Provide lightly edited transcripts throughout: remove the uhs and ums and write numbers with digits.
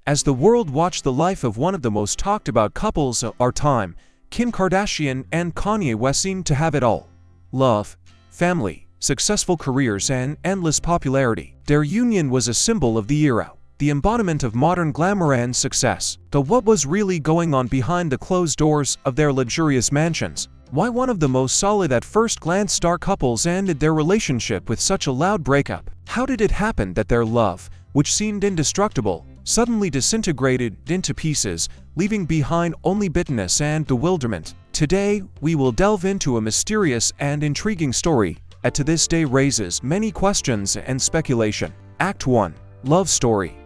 As the world watched the life of one of the most talked about couples of our time, Kim Kardashian and Kanye West seemed to have it all. Love, family, successful careers, and endless popularity. Their union was a symbol of the era, the embodiment of modern glamour and success. But what was really going on behind the closed doors of their luxurious mansions? Why one of the most solid at first glance star couples ended their relationship with such a loud breakup? How did it happen that their love, which seemed indestructible, suddenly disintegrated into pieces, leaving behind only bitterness and bewilderment? Today, we will delve into a mysterious and intriguing story that to this day raises many questions and speculation. Act 1. Love Story.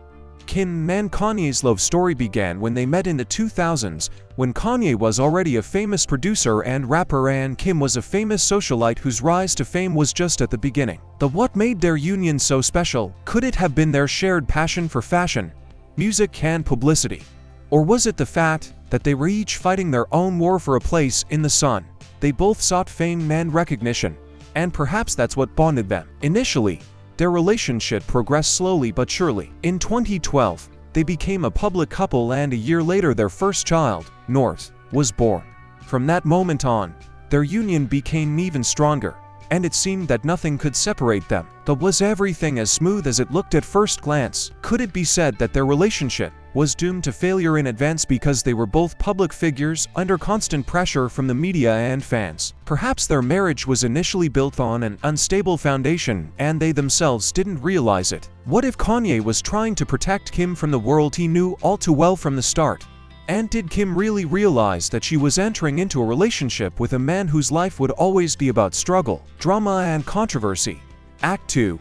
Kim and Kanye's love story began when they met in the 2000s, when Kanye was already a famous producer and rapper and Kim was a famous socialite whose rise to fame was just at the beginning. But what made their union so special? Could it have been their shared passion for fashion, music, and publicity? Or was it the fact that they were each fighting their own war for a place in the sun? They both sought fame and recognition, and perhaps that's what bonded them. Initially, their relationship progressed slowly but surely. In 2012, they became a public couple, and a year later their first child, North, was born. From that moment on, their union became even stronger, and it seemed that nothing could separate them. But was everything as smooth as it looked at first glance? Could it be said that their relationship was doomed to failure in advance because they were both public figures under constant pressure from the media and fans? Perhaps their marriage was initially built on an unstable foundation and they themselves didn't realize it. What if Kanye was trying to protect Kim from the world he knew all too well from the start? And did Kim really realize that she was entering into a relationship with a man whose life would always be about struggle, drama, and controversy? Act 2.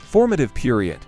Formative period.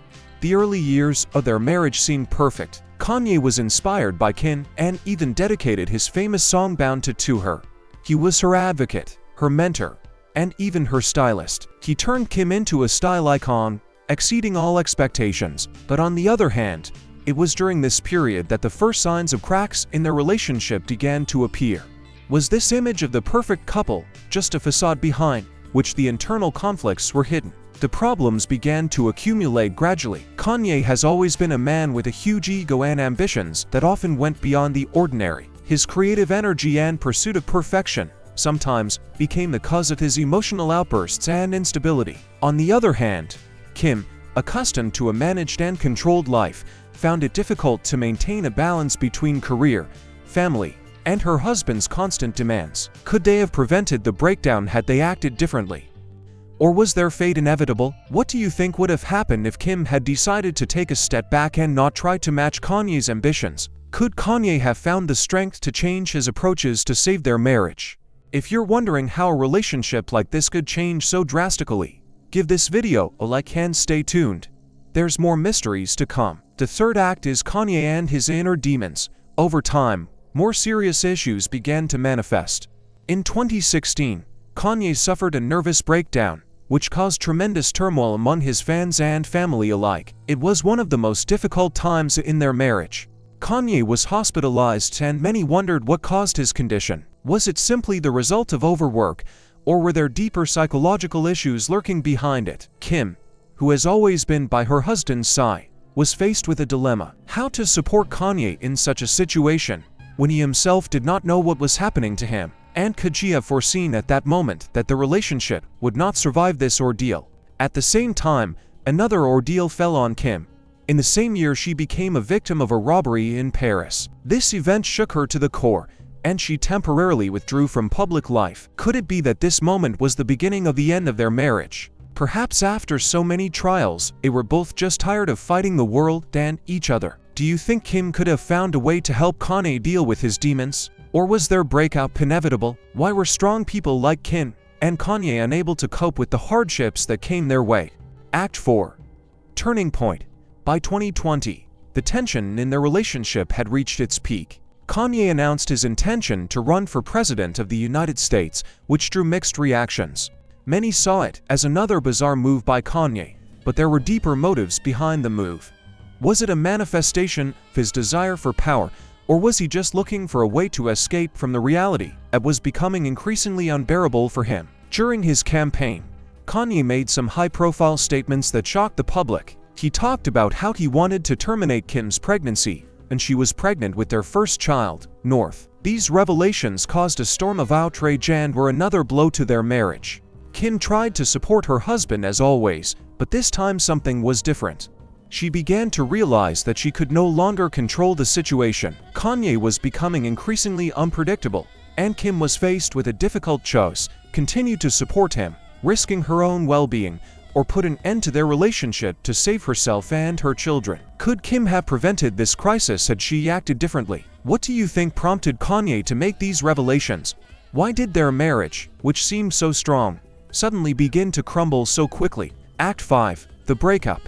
The early years of their marriage seemed perfect. Kanye was inspired by Kim and even dedicated his famous song Bound to her. He was her advocate, her mentor, and even her stylist. He turned Kim into a style icon, exceeding all expectations. But on the other hand, it was during this period that the first signs of cracks in their relationship began to appear. Was this image of the perfect couple just a facade behind which the internal conflicts were hidden? The problems began to accumulate gradually. Kanye has always been a man with a huge ego and ambitions that often went beyond the ordinary. His creative energy and pursuit of perfection sometimes became the cause of his emotional outbursts and instability. On the other hand, Kim, accustomed to a managed and controlled life, found it difficult to maintain a balance between career, family, and her husband's constant demands. Could they have prevented the breakdown had they acted differently? Or was their fate inevitable? What do you think would have happened if Kim had decided to take a step back and not try to match Kanye's ambitions? Could Kanye have found the strength to change his approaches to save their marriage? If you're wondering how a relationship like this could change so drastically, give this video a like and stay tuned. There's more mysteries to come. The third act is Kanye and his inner demons. Over time, more serious issues began to manifest. In 2016, Kanye suffered a nervous breakdown, which caused tremendous turmoil among his fans and family alike. It was one of the most difficult times in their marriage. Kanye was hospitalized and many wondered what caused his condition. Was it simply the result of overwork, or were there deeper psychological issues lurking behind it? Kim, who has always been by her husband's side, was faced with a dilemma: how to support Kanye in such a situation when he himself did not know what was happening to him. And could she have foreseen at that moment that the relationship would not survive this ordeal? At the same time, another ordeal fell on Kim. In the same year, she became a victim of a robbery in Paris. This event shook her to the core, and she temporarily withdrew from public life. Could it be that this moment was the beginning of the end of their marriage? Perhaps after so many trials, they were both just tired of fighting the world and each other. Do you think Kim could have found a way to help Kanye deal with his demons? Or was their breakup inevitable? Why were strong people like Kim and Kanye unable to cope with the hardships that came their way? Act 4. Turning Point. By 2020, the tension in their relationship had reached its peak. Kanye announced his intention to run for president of the United States, which drew mixed reactions. Many saw it as another bizarre move by Kanye, but there were deeper motives behind the move. Was it a manifestation of his desire for power, or was he just looking for a way to escape from the reality that was becoming increasingly unbearable for him? During his campaign, Kanye made some high-profile statements that shocked the public. He talked about how he wanted to terminate Kim's pregnancy, and she was pregnant with their first child, North. These revelations caused a storm of outrage and were another blow to their marriage. Kim tried to support her husband as always, but this time something was different. She began to realize that she could no longer control the situation. Kanye was becoming increasingly unpredictable, and Kim was faced with a difficult choice: continue to support him, risking her own well-being, or put an end to their relationship to save herself and her children. Could Kim have prevented this crisis had she acted differently? What do you think prompted Kanye to make these revelations? Why did their marriage, which seemed so strong, suddenly begin to crumble so quickly? Act 5. The Breakup.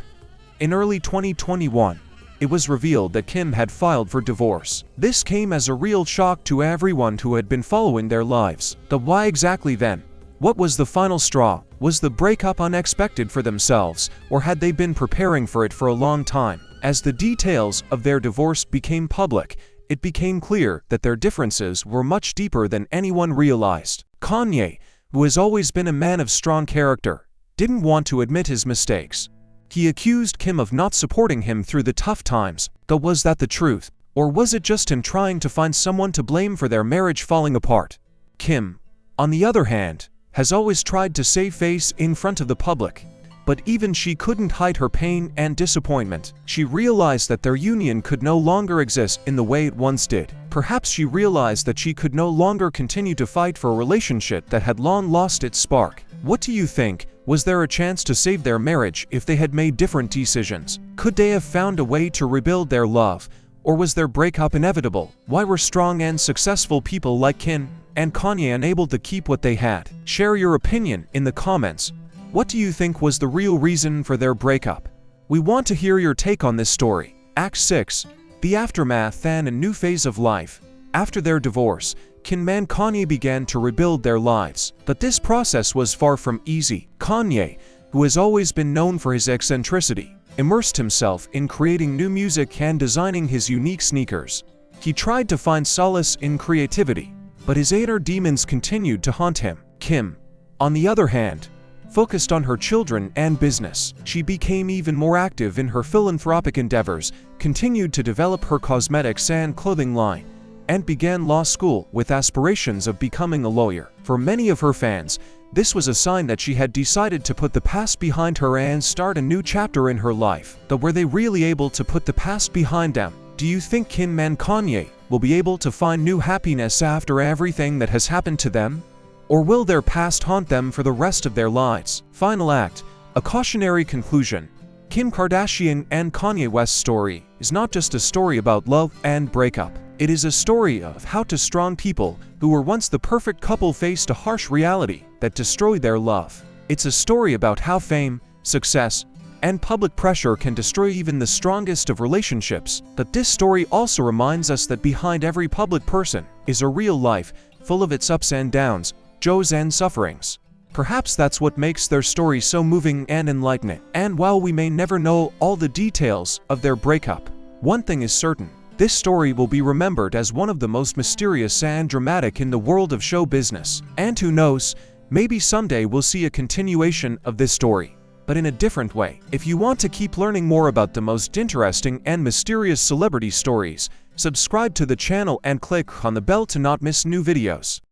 In early 2021, it was revealed that Kim had filed for divorce. This came as a real shock to everyone who had been following their lives. But why exactly then? What was the final straw? Was the breakup unexpected for themselves, or had they been preparing for it for a long time? As the details of their divorce became public, it became clear that their differences were much deeper than anyone realized. Kanye, who has always been a man of strong character, didn't want to admit his mistakes. He accused Kim of not supporting him through the tough times. But was that the truth? Or was it just him trying to find someone to blame for their marriage falling apart? Kim, on the other hand, has always tried to save face in front of the public. But even she couldn't hide her pain and disappointment. She realized that their union could no longer exist in the way it once did. Perhaps she realized that she could no longer continue to fight for a relationship that had long lost its spark. What do you think? Was there a chance to save their marriage if they had made different decisions? Could they have found a way to rebuild their love? Or was their breakup inevitable? Why were strong and successful people like Kim and Kanye unable to keep what they had? Share your opinion in the comments. What do you think was the real reason for their breakup? We want to hear your take on this story. Act 6. The Aftermath and a New Phase of Life. After their divorce, Kim and Kanye began to rebuild their lives. But this process was far from easy. Kanye, who has always been known for his eccentricity, immersed himself in creating new music and designing his unique sneakers. He tried to find solace in creativity, but his inner demons continued to haunt him. Kim, on the other hand, focused on her children and business. She became even more active in her philanthropic endeavors, continued to develop her cosmetics and clothing line, and began law school with aspirations of becoming a lawyer. For many of her fans, this was a sign that she had decided to put the past behind her and start a new chapter in her life. But were they really able to put the past behind them? Do you think Kim and Kanye will be able to find new happiness after everything that has happened to them? Or will their past haunt them for the rest of their lives? Final act, a cautionary conclusion. Kim Kardashian and Kanye West's story is not just a story about love and breakup. It is a story of how two strong people who were once the perfect couple faced a harsh reality that destroyed their love. It's a story about how fame, success, and public pressure can destroy even the strongest of relationships. But this story also reminds us that behind every public person is a real life, full of its ups and downs, joys and sufferings. Perhaps that's what makes their story so moving and enlightening. And while we may never know all the details of their breakup, one thing is certain: this story will be remembered as one of the most mysterious and dramatic in the world of show business. And who knows, maybe someday we'll see a continuation of this story, but in a different way. If you want to keep learning more about the most interesting and mysterious celebrity stories, subscribe to the channel and click on the bell to not miss new videos.